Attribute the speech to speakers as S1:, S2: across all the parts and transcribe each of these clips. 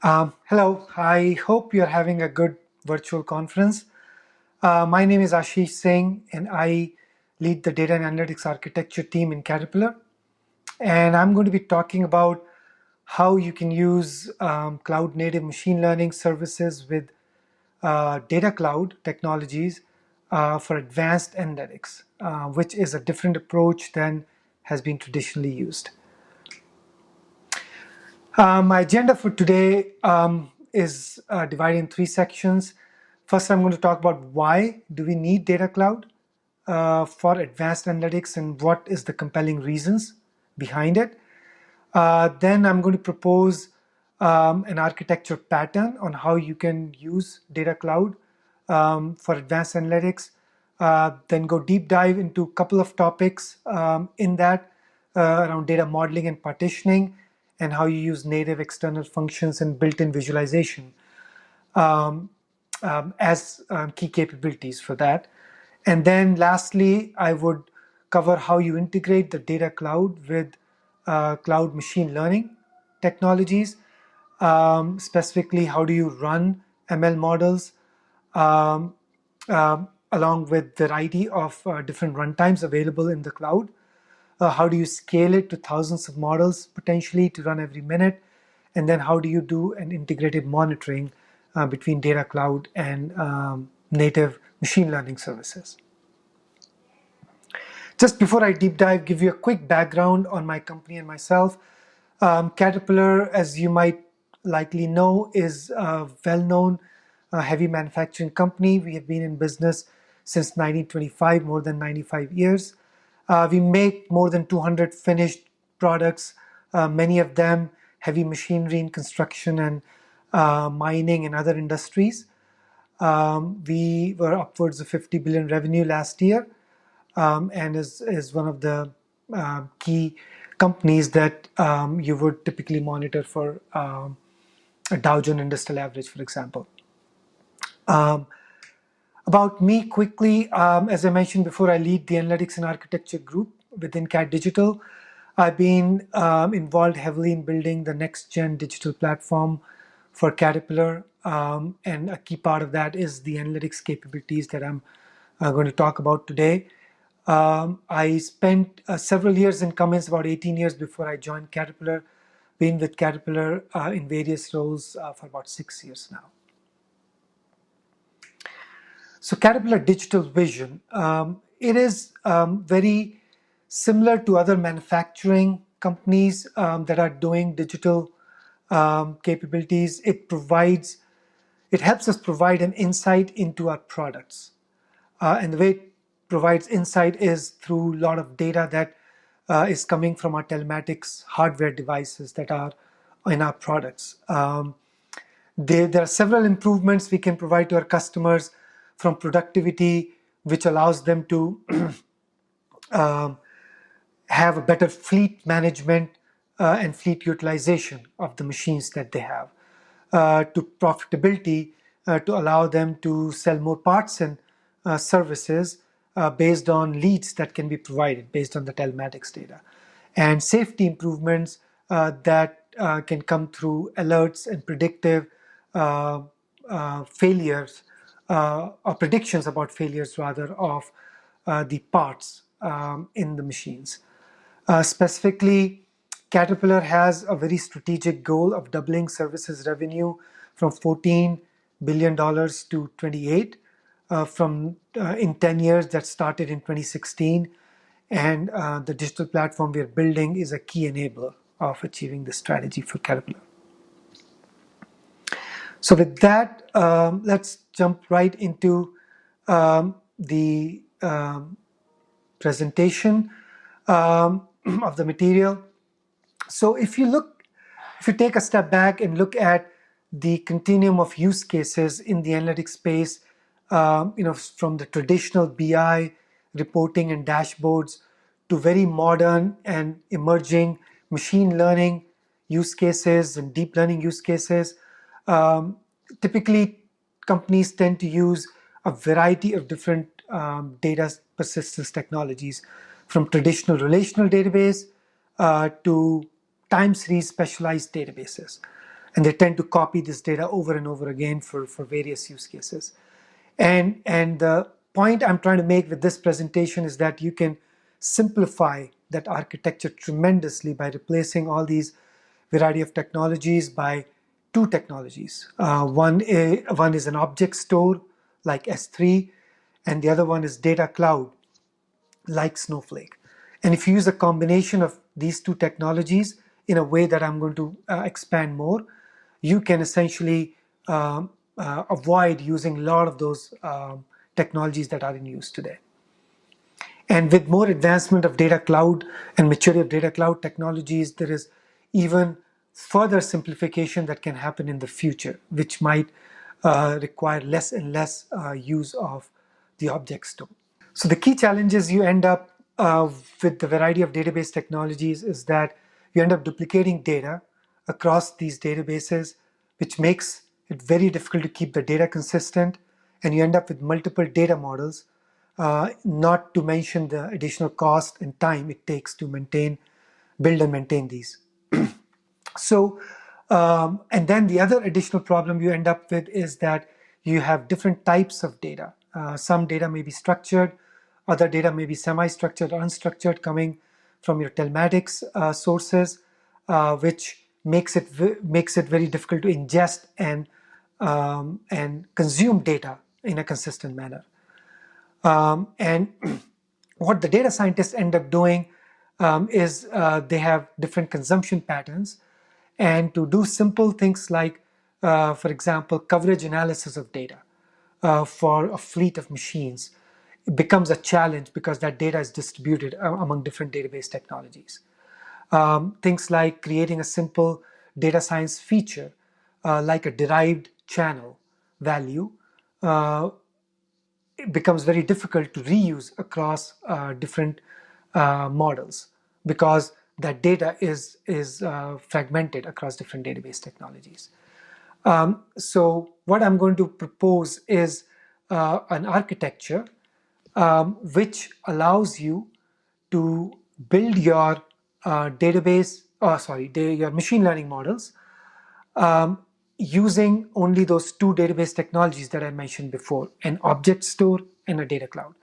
S1: Hello, I hope you're having a good virtual conference. My name is Ashish Singh, and I lead the data and analytics architecture team in Caterpillar. And I'm going to be talking about how you can use cloud native machine learning services with data cloud technologies for advanced analytics, which is a different approach than has been traditionally used. My agenda for today is divided in three sections. First, I'm going to talk about why do we need data cloud for advanced analytics and what is the compelling reasons behind it. Then I'm going to propose an architecture pattern on how you can use data cloud for advanced analytics. Then go deep dive into a couple of topics in that around data modeling and partitioning and how you use native external functions and built-in visualization as key capabilities for that. And then lastly, I would cover how you integrate the data cloud with cloud machine learning technologies. Specifically, how do you run ML models along with variety of different runtimes available in the cloud? How do you scale it to thousands of models potentially to run every minute? And then how do you do an integrated monitoring between data cloud and native machine learning services? Just before I deep dive, give you a quick background on my company and myself. Caterpillar, as you might likely know, is a well-known heavy manufacturing company. We have been in business since 1925, more than 95 years. We make more than 200 finished products, many of them heavy machinery in construction and mining and other industries. We were upwards of 50 billion revenue last year, and is one of the key companies that you would typically monitor for a Dow Jones Industrial Average, for example. About me quickly, as I mentioned before, I lead the analytics and architecture group within CAD Digital. I've been involved heavily in building the next gen digital platform for Caterpillar, and a key part of that is the analytics capabilities that I'm going to talk about today. I spent several years in Cummins, about 18 years before I joined Caterpillar, been with Caterpillar in various roles for about 6 years now. So Caterpillar Digital Vision, it is very similar to other manufacturing companies that are doing digital capabilities. It helps us provide an insight into our products. And the way it provides insight is through a lot of data that is coming from our telematics hardware devices that are in our products. There are several improvements we can provide to our customers, from productivity, which allows them to have a better fleet management and fleet utilization of the machines that they have, to profitability, to allow them to sell more parts and services based on leads that can be provided based on the telematics data, and safety improvements that can come through alerts and predictive failures, or predictions about failures rather, of the parts in the machines. Specifically, Caterpillar has a very strategic goal of doubling services revenue from $14 billion to 28 in 10 years. That started in 2016. And the digital platform we are building is a key enabler of achieving this strategy for Caterpillar. So with that, let's jump right into the presentation of the material. So if you take a step back and look at the continuum of use cases in the analytics space, from the traditional BI reporting and dashboards to very modern and emerging machine learning use cases and deep learning use cases, typically companies tend to use a variety of different data persistence technologies, from traditional relational database to time series specialized databases. and they tend to copy this data over and over again for various use cases. And the point I'm trying to make with this presentation is that you can simplify that architecture tremendously by replacing all these variety of technologies by two technologies. One is an object store like S3, and the other one is data cloud like Snowflake. And if you use a combination of these two technologies in a way that I'm going to expand more, you can essentially avoid using a lot of those technologies that are in use today. And with more advancement of data cloud and maturity of data cloud technologies, there is even further simplification that can happen in the future, which might require less and less use of the object store. So the key challenges you end up with the variety of database technologies is that you end up duplicating data across these databases, which makes it very difficult to keep the data consistent, and you end up with multiple data models, not to mention the additional cost and time it takes to build and maintain these. So, and then the other additional problem you end up with is that you have different types of data. Some data may be structured, other data may be semi-structured or unstructured coming from your telematics sources, which makes it very difficult to ingest and consume data in a consistent manner. And what the data scientists end up doing is they have different consumption patterns. And to do simple things like, for example, coverage analysis of data for a fleet of machines, it becomes a challenge because that data is distributed among different database technologies. Things like creating a simple data science feature, like a derived channel value, it becomes very difficult to reuse across different models because that data is fragmented across different database technologies. So what I'm going to propose is an architecture which allows you to build your your machine learning models using only those two database technologies that I mentioned before, an object store and a data cloud.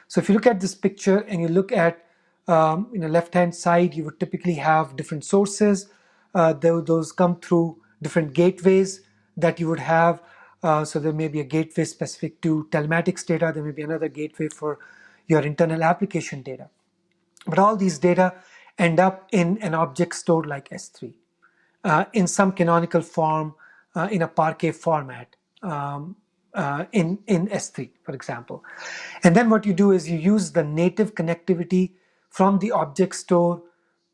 S1: So if you look at this picture and you look at in the left-hand side, you would typically have different sources. Those come through different gateways that you would have. So there may be a gateway specific to telematics data. There may be another gateway for your internal application data. But all these data end up in an object store like S3 in some canonical form, in a Parquet format, in S3, for example. And then what you do is you use the native connectivity from the object store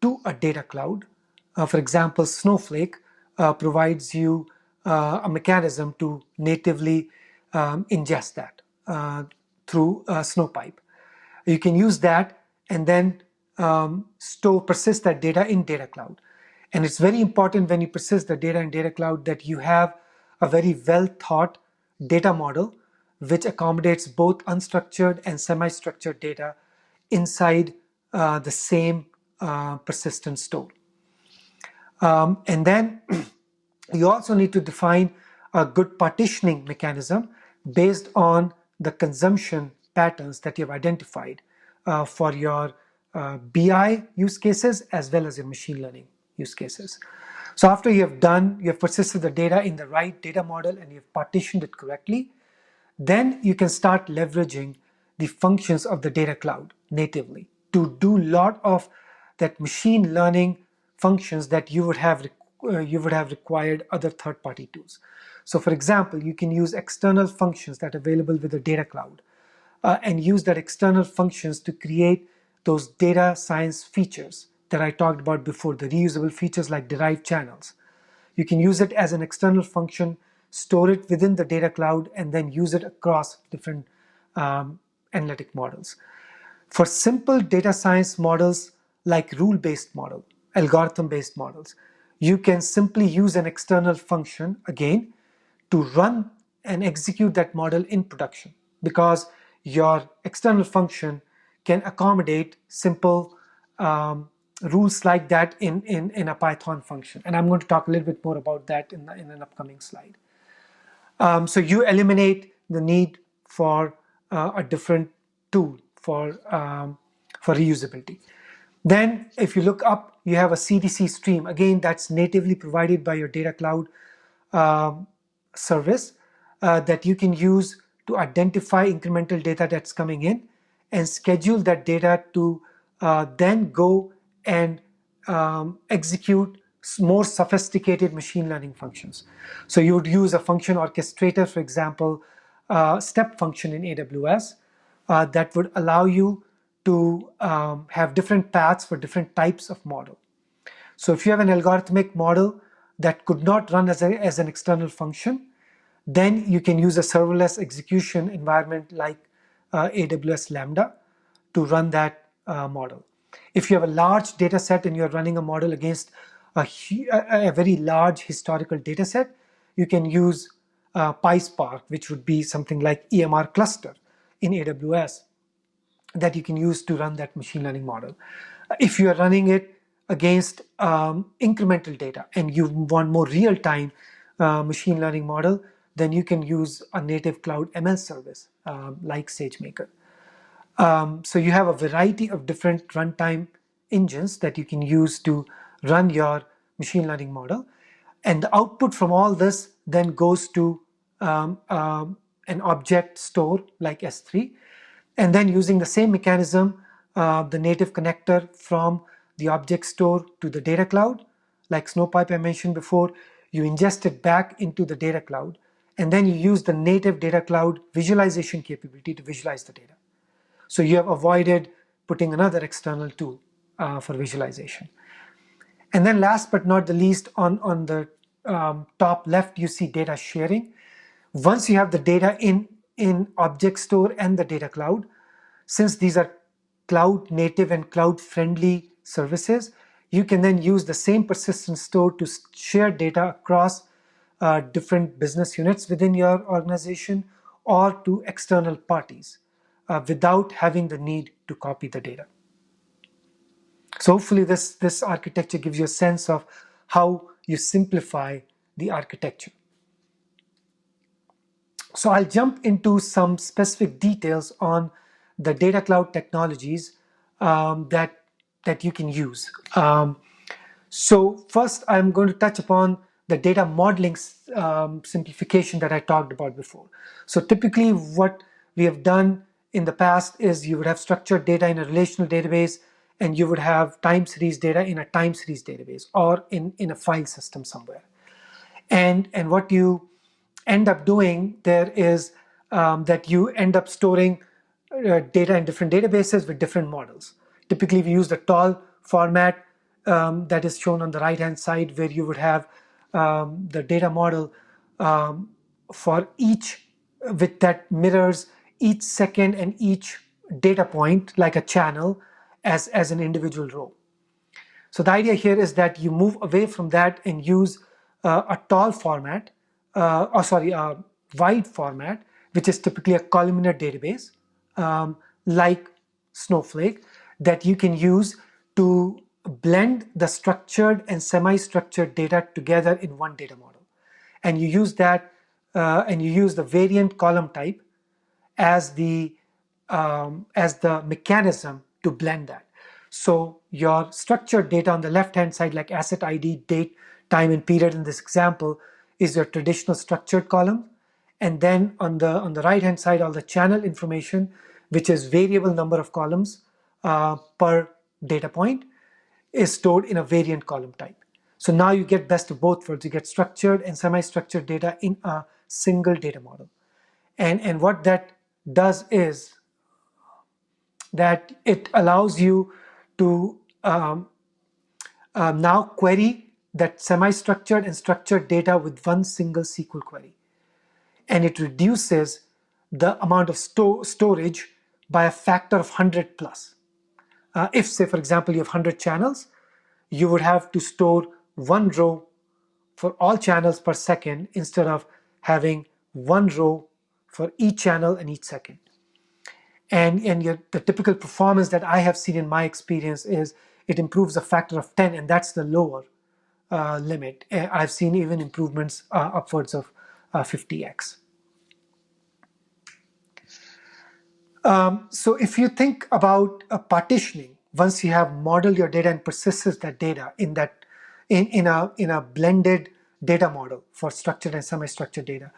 S1: to a data cloud. For example, Snowflake provides you a mechanism to natively ingest that through Snowpipe. You can use that and then persist that data in data cloud. And it's very important when you persist the data in data cloud that you have a very well thought data model which accommodates both unstructured and semi-structured data inside the same persistent store. And then you also need to define a good partitioning mechanism based on the consumption patterns that you have identified for your BI use cases as well as your machine learning use cases. So after you have persisted the data in the right data model and you've partitioned it correctly, then you can start leveraging the functions of the data cloud natively to do a lot of that machine learning functions that you would have required other third-party tools. So for example, you can use external functions that are available with the data cloud and use that external functions to create those data science features that I talked about before, the reusable features like derived channels. You can use it as an external function, store it within the data cloud, and then use it across different analytic models. For simple data science models like rule-based model, algorithm-based models, you can simply use an external function, again, to run and execute that model in production because your external function can accommodate simple rules like that in a Python function. And I'm going to talk a little bit more about that in an upcoming slide. So you eliminate the need for a different tool for reusability. Then if you look up, you have a CDC stream. Again, that's natively provided by your data cloud service that you can use to identify incremental data that's coming in and schedule that data to then go and execute more sophisticated machine learning functions. So you would use a function orchestrator, for example, step function in AWS that would allow you to have different paths for different types of model. So if you have an algorithmic model that could not run as an external function, then you can use a serverless execution environment like AWS Lambda to run that model. If you have a large data set and you're running a model against a very large historical data set, you can use PySpark, which would be something like EMR cluster in AWS that you can use to run that machine learning model. If you are running it against incremental data and you want more real-time machine learning model, then you can use a native cloud ML service like SageMaker. So you have a variety of different runtime engines that you can use to run your machine learning model. And the output from all this then goes to an object store like S3. And then using the same mechanism, the native connector from the object store to the data cloud, like Snowpipe I mentioned before, you ingest it back into the data cloud. And then you use the native data cloud visualization capability to visualize the data. So you have avoided putting another external tool for visualization. And then last but not the least, on the top left, you see data sharing. Once you have the data in object store and the data cloud, since these are cloud native and cloud friendly services, you can then use the same persistent store to share data across different business units within your organization or to external parties without having the need to copy the data. So hopefully this architecture gives you a sense of how you simplify the architecture. So I'll jump into some specific details on the data cloud technologies that you can use. So first, I'm going to touch upon the data modeling simplification that I talked about before. So typically what we have done in the past is you would have structured data in a relational database and you would have time series data in a time series database or in a file system somewhere. And what you end up doing there is that you end up storing data in different databases with different models. Typically, we use the tall format that is shown on the right-hand side, where you would have the data model for each, with that mirrors each second and each data point like a channel as an individual row. So the idea here is that you move away from that and use a tall format, a wide format, which is typically a columnar database, like Snowflake, that you can use to blend the structured and semi-structured data together in one data model. And you use that, and you use the variant column type as the mechanism to blend that. So your structured data on the left-hand side, like asset ID, date, time, and period in this example, is your traditional structured column. And then on the right-hand side, all the channel information, which is variable number of columns per data point, is stored in a variant column type. So now you get best of both worlds. You get structured and semi-structured data in a single data model. And what that does is that it allows you to now query that semi-structured and structured data with one single SQL query. And it reduces the amount of storage by a factor of 100 plus. If, say, for example, you have 100 channels, you would have to store one row for all channels per second instead of having one row for each channel and each second. And the typical performance that I have seen in my experience is it improves a factor of 10, and that's the lower limit. I've seen even improvements upwards of 50x. So if you think about partitioning, once you have modeled your data and persisted that data in a blended data model for structured and semi-structured data,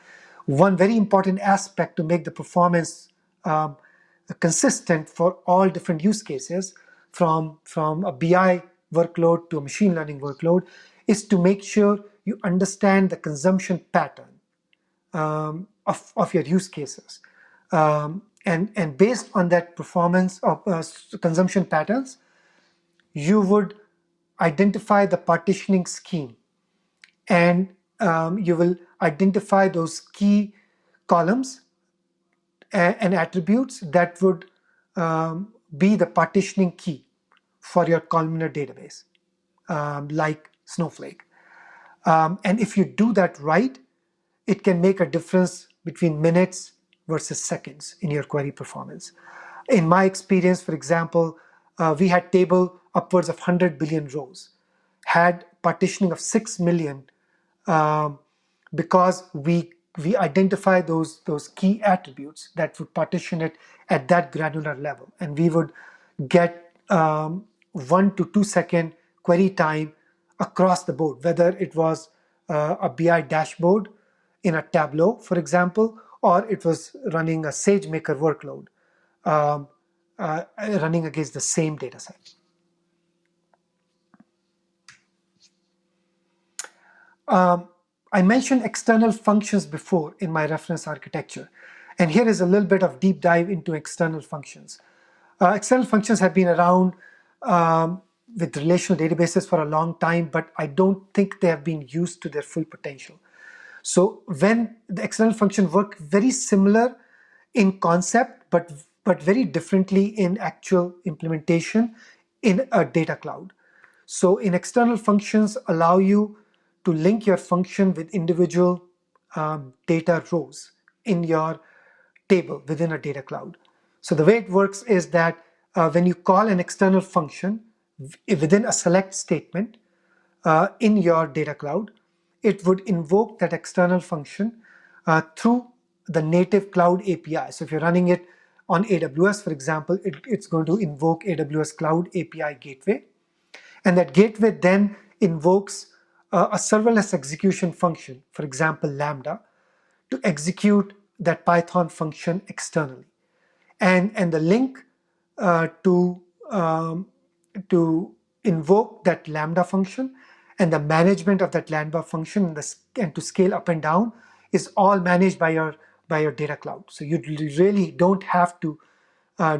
S1: one very important aspect to make the performance consistent for all different use cases, from a BI workload to a machine learning workload, is to make sure you understand the consumption pattern of your use cases. And based on that performance of consumption patterns, you would identify the partitioning scheme, and you will identify those key columns and attributes that would be the partitioning key for your columnar database, like Snowflake. And if you do that right, it can make a difference between minutes versus seconds in your query performance. In my experience, for example, we had table upwards of 100 billion rows, had partitioning of 6 million, because we identify those key attributes that would partition it at that granular level, and we would get 1 to 2 second query time across the board, whether it was a BI dashboard in a Tableau, for example, or it was running a SageMaker workload running against the same data set. I mentioned external functions before in my reference architecture, and here is a little bit of deep dive into external functions. External functions have been around with relational databases for a long time, but I don't think they have been used to their full potential. So when the external function work very similar in concept, but very differently in actual implementation in a data cloud. So in external functions allow you to link your function with individual data rows in your table within a data cloud. So the way it works is that when you call an external function within a select statement in your data cloud, it would invoke that external function through the native cloud API. So if you're running it on AWS, for example, it's going to invoke AWS Cloud API Gateway. And that gateway then invokes a serverless execution function, for example, Lambda, to execute that Python function externally. And the link to invoke that Lambda function and the management of that Lambda function and to scale up and down is all managed by your data cloud. So you really don't have to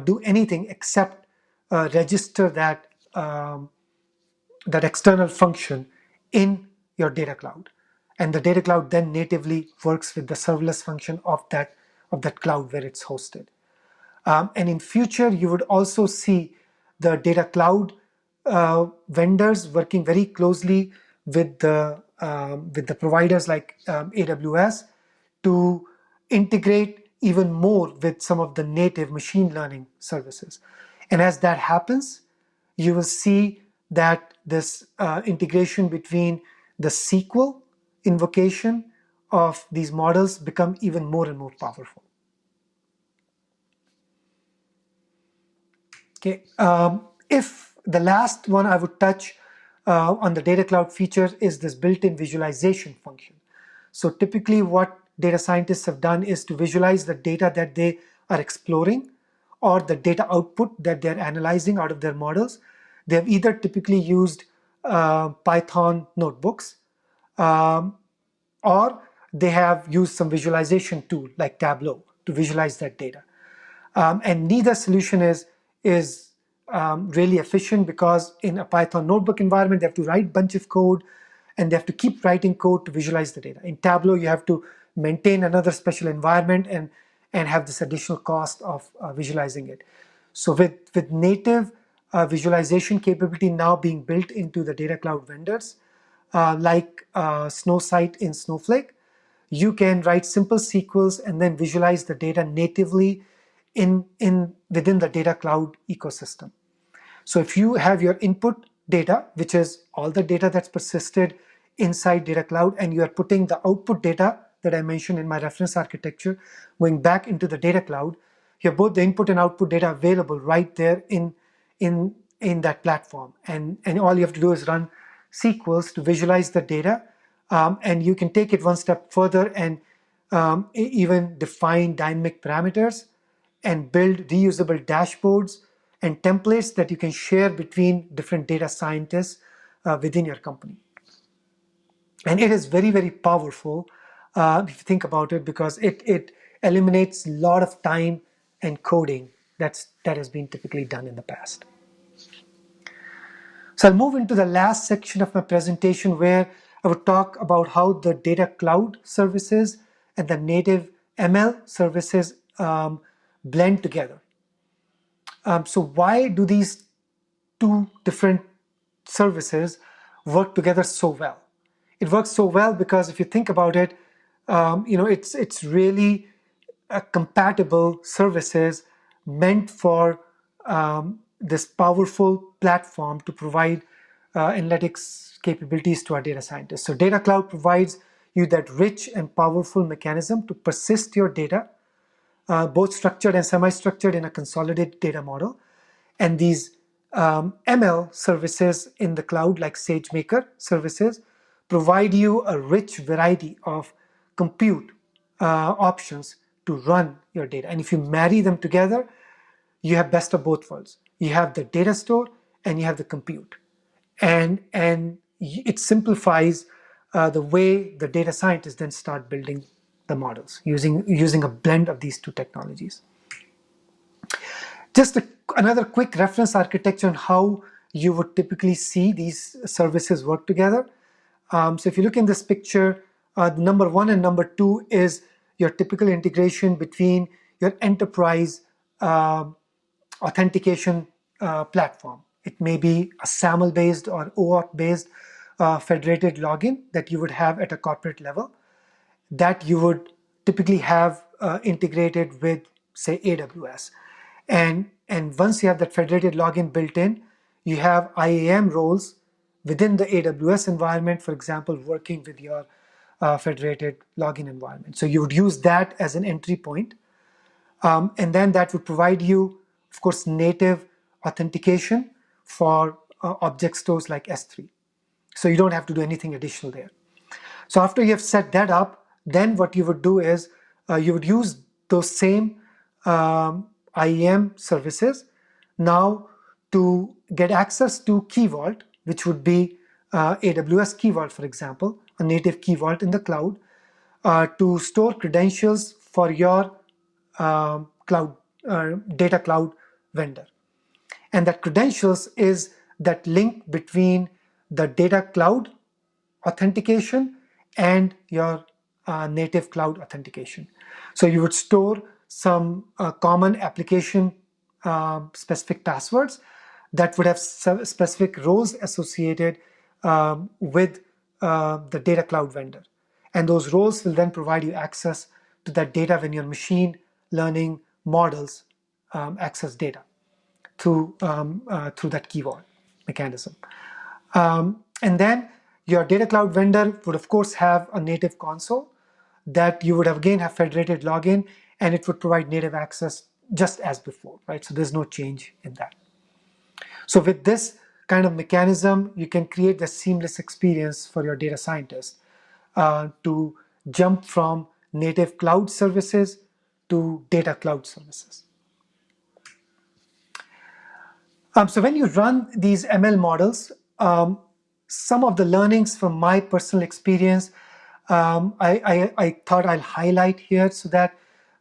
S1: do anything except register that external function in your data cloud, and the data cloud then natively works with the serverless function of that cloud where it's hosted. And in future, you would also see the data cloud vendors working very closely with the providers like AWS to integrate even more with some of the native machine learning services. And as that happens, you will see that this integration between the SQL invocation of these models become even more and more powerful. Okay, if the last one I would touch on the data cloud feature is this built-in visualization function. So typically what data scientists have done is to visualize the data that they are exploring or the data output that they're analyzing out of their models. They have either typically used Python notebooks, or they have used some visualization tool like Tableau to visualize that data. And neither solution is really efficient, because in a Python notebook environment, they have to write a bunch of code and they have to keep writing code to visualize the data. In Tableau, you have to maintain another special environment and have this additional cost of visualizing it. So with native visualization capability now being built into the data cloud vendors, like Snowsight in Snowflake, you can write simple SQLs and then visualize the data natively within the data cloud ecosystem. So if you have your input data, which is all the data that's persisted inside Data Cloud, and you are putting the output data that I mentioned in my reference architecture going back into the Data Cloud, you have both the input and output data available right there in that platform. And all you have to do is run SQLs to visualize the data. And you can take it one step further and even define dynamic parameters and build reusable dashboards and templates that you can share between different data scientists within your company. And it is very, very powerful if you think about it, because it eliminates a lot of time and coding that has been typically done in the past. So I'll move into the last section of my presentation, where I would talk about how the data cloud services and the native ML services blend together. So why do these two different services work together so well? It works so well because if you think about it, it's really compatible services meant for this powerful platform to provide analytics capabilities to our data scientists. So Data Cloud provides you that rich and powerful mechanism to persist your data, both structured and semi-structured, in a consolidated data model. And these ML services in the cloud, like SageMaker services, provide you a rich variety of compute options to run your data. And if you marry them together, you have best of both worlds. You have the data store and you have the compute. And it simplifies the way the data scientists then start building the models using a blend of these two technologies. Just another quick reference architecture on how you would typically see these services work together. So if you look in this picture, number 1 and number 2 is your typical integration between your enterprise authentication platform. It may be a SAML-based or OAuth-based federated login that you would have at a corporate level, that you would typically have integrated with, say, AWS. And once you have that federated login built in, you have IAM roles within the AWS environment, for example, working with your federated login environment. So you would use that as an entry point. And then that would provide you, of course, native authentication for object stores like S3. So you don't have to do anything additional there. So after you have set that up, then what you would do is you would use those same IAM services now to get access to Key Vault, which would be AWS Key Vault, for example, a native Key Vault in the cloud, to store credentials for your data cloud vendor. And that credentials is that link between the data cloud authentication and your native cloud authentication. So you would store some common application specific passwords that would have specific roles associated with the data cloud vendor. And those roles will then provide you access to that data when your machine learning models access data through that Key Vault mechanism. And then your data cloud vendor would, of course, have a native console that you would again have federated login, and it would provide native access just as before, right? So there's no change in that. So with this kind of mechanism, you can create the seamless experience for your data scientists to jump from native cloud services to data cloud services. So when you run these ML models, some of the learnings from my personal experience, I thought I'll highlight here so that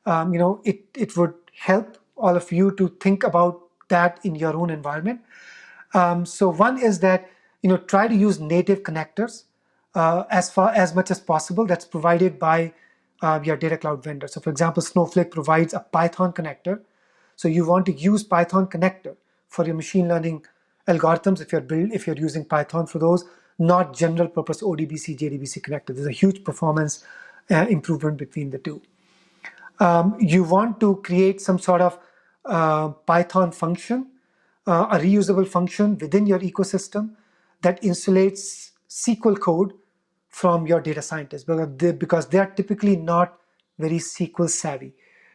S1: it would help all of you to think about that in your own environment. So one is that try to use native connectors as much as possible that's provided by your data cloud vendor. So for example, Snowflake provides a Python connector. So you want to use Python connector for your machine learning algorithms if you're using Python for those, not general purpose ODBC, JDBC connector. There's a huge performance improvement between the two. You want to create some sort of Python function a reusable function within your ecosystem that insulates SQL code from your data scientists, because they are typically not very SQL savvy.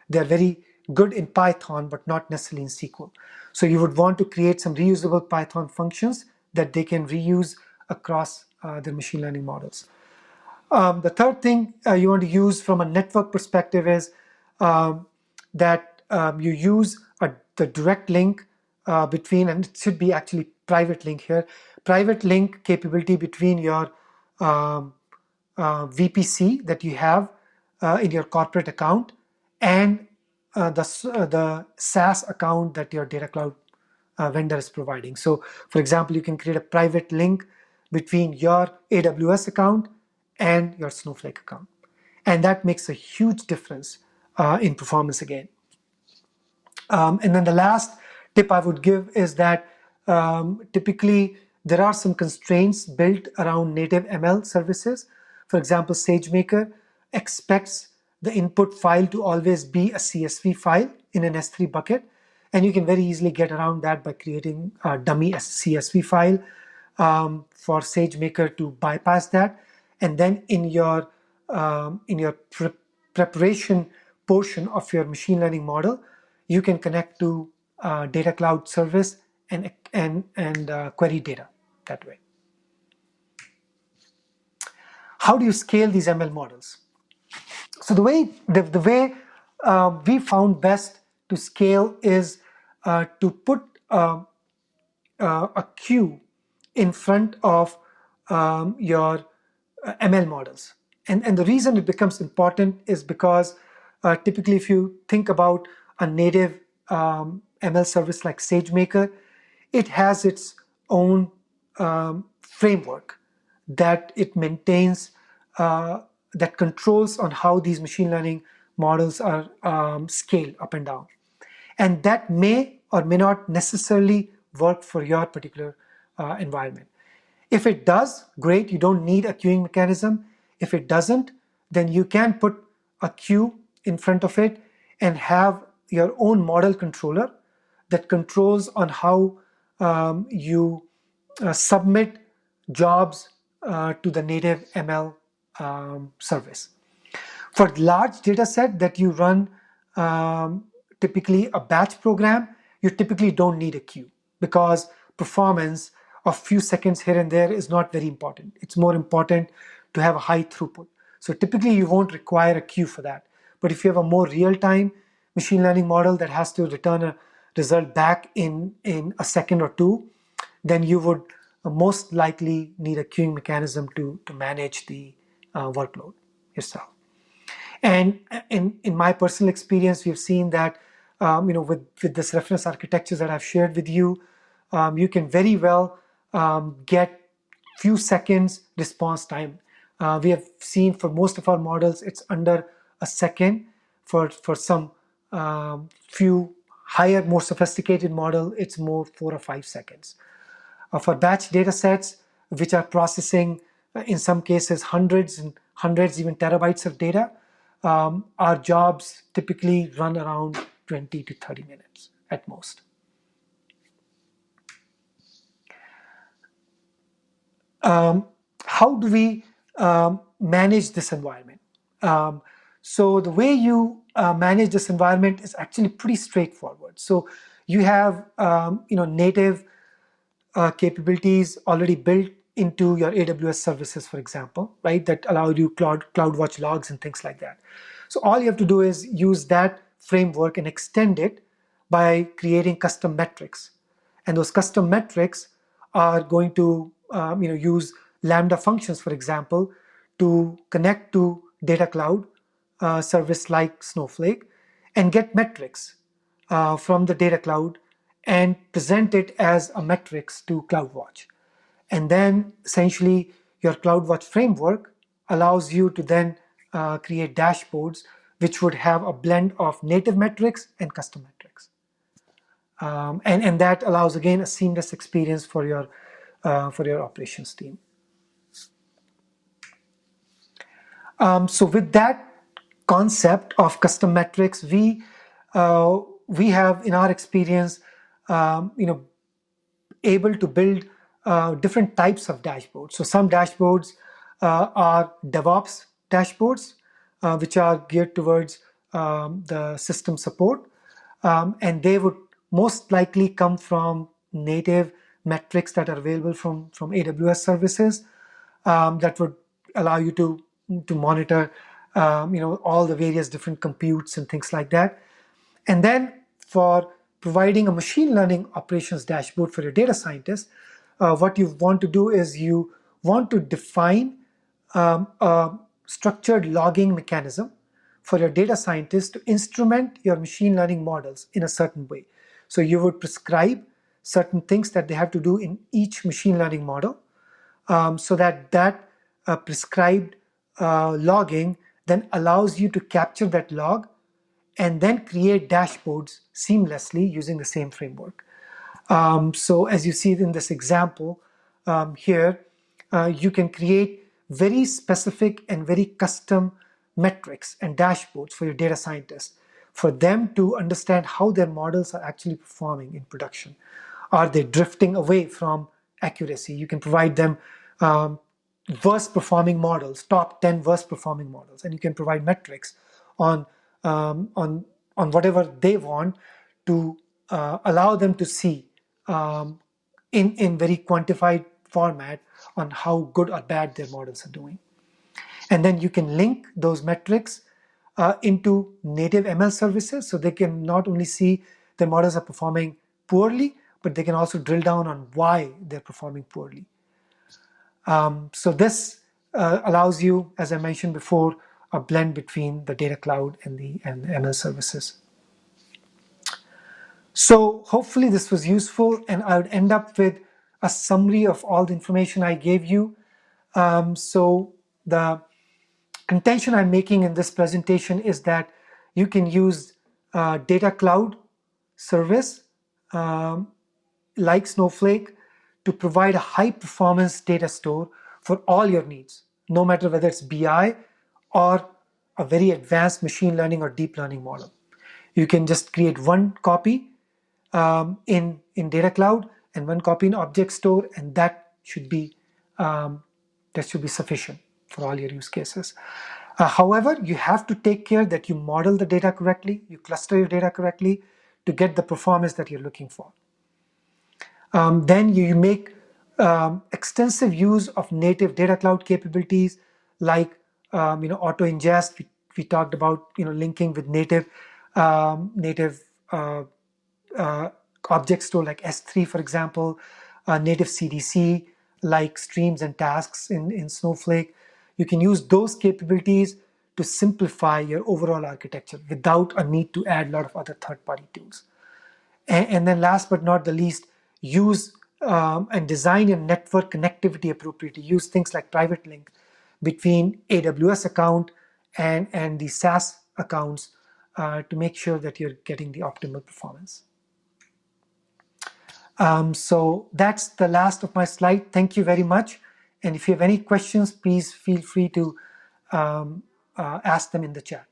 S1: They're very good in Python, but not necessarily in SQL. So you would want to create some reusable Python functions that they can reuse across their machine learning models. The third thing you want to use from a network perspective is that you use the direct link between, and it should be actually private link here, private link capability between your VPC that you have in your corporate account and the SaaS account that your data cloud vendor is providing. So, for example, you can create a private link between your AWS account and your Snowflake account. And that makes a huge difference in performance again. And then the last tip I would give is that typically there are some constraints built around native ML services. For example, SageMaker expects the input file to always be a CSV file in an S3 bucket. And you can very easily get around that by creating a dummy CSV file for SageMaker to bypass that. And then in your preparation portion of your machine learning model, you can connect to data cloud service and query data that way. How do you scale these ML models? So the way we found best to scale is to put a queue in front of your ML models. And the reason it becomes important is because typically if you think about a native ML service like SageMaker, it has its own framework that it maintains, that controls on how these machine learning models are scaled up and down. And that may or may not necessarily work for your particular environment. If it does, great, you don't need a queuing mechanism. If it doesn't, then you can put a queue in front of it and have your own model controller that controls on how you submit jobs to the native ML service. For large data set that you run, typically a batch program, you typically don't need a queue because performance of few seconds here and there is not very important. It's more important to have a high throughput. So typically you won't require a queue for that. But if you have a more real-time machine learning model that has to return a result back in a second or two, then you would most likely need a queuing mechanism to manage the workload yourself. And in my personal experience, we've seen that with this reference architectures that I've shared with you, you can very well get few seconds response time. We have seen for most of our models, it's under a second. For some few higher, more sophisticated model, it's more 4 or 5 seconds. For batch data sets, which are processing, in some cases, hundreds, even terabytes of data, our jobs typically run around 20 to 30 minutes at most. How do we manage this environment? So the way you manage this environment is actually pretty straightforward. So you have native capabilities already built into your AWS services, for example, right? That allow you CloudWatch logs and things like that. So all you have to do is use that framework and extend it by creating custom metrics. And those custom metrics are going to use Lambda functions, for example, to connect to data cloud service like Snowflake and get metrics from the data cloud and present it as a metrics to CloudWatch. And then essentially your CloudWatch framework allows you to then create dashboards which would have a blend of native metrics and custom metrics. And that allows, again, a seamless experience for your operations team. So with that concept of custom metrics, we have, in our experience, able to build different types of dashboards. So some dashboards are DevOps dashboards, which are geared towards the system support. And they would most likely come from native metrics that are available from AWS services that would allow you to monitor all the various different computes and things like that. And then for providing a machine learning operations dashboard for your data scientist, what you want to do is you want to define a structured logging mechanism for your data scientist to instrument your machine learning models in a certain way. So you would prescribe certain things that they have to do in each machine learning model, so that prescribed logging then allows you to capture that log and then create dashboards seamlessly using the same framework. So as you see in this example here, you can create very specific and very custom metrics and dashboards for your data scientists, for them to understand how their models are actually performing in production. Are they drifting away from accuracy? You can provide them worst performing models, top 10 worst performing models, and you can provide metrics on whatever they want to allow them to see in very quantified format on how good or bad their models are doing. And then you can link those metrics into native ML services, so they can not only see their models are performing poorly, but they can also drill down on why they're performing poorly. So this allows you, as I mentioned before, a blend between the data cloud and the ML services. So hopefully this was useful, and I would end up with a summary of all the information I gave you. So the contention I'm making in this presentation is that you can use data cloud service like Snowflake to provide a high performance data store for all your needs, no matter whether it's BI or a very advanced machine learning or deep learning model. You can just create one copy in data cloud and one copy in object store, and that should be sufficient for all your use cases. However, you have to take care that you model the data correctly, you cluster your data correctly to get the performance that you're looking for. Then you make extensive use of native data cloud capabilities like auto ingest. We talked about linking with native object store like S3, for example, native CDC like streams and tasks in Snowflake. You can use those capabilities to simplify your overall architecture without a need to add a lot of other third-party tools. And then last but not the least, use and design your network connectivity appropriately. Use things like private link between AWS account and the SaaS accounts to make sure that you're getting the optimal performance. So that's the last of my slide. Thank you very much. And if you have any questions, please feel free to ask them in the chat.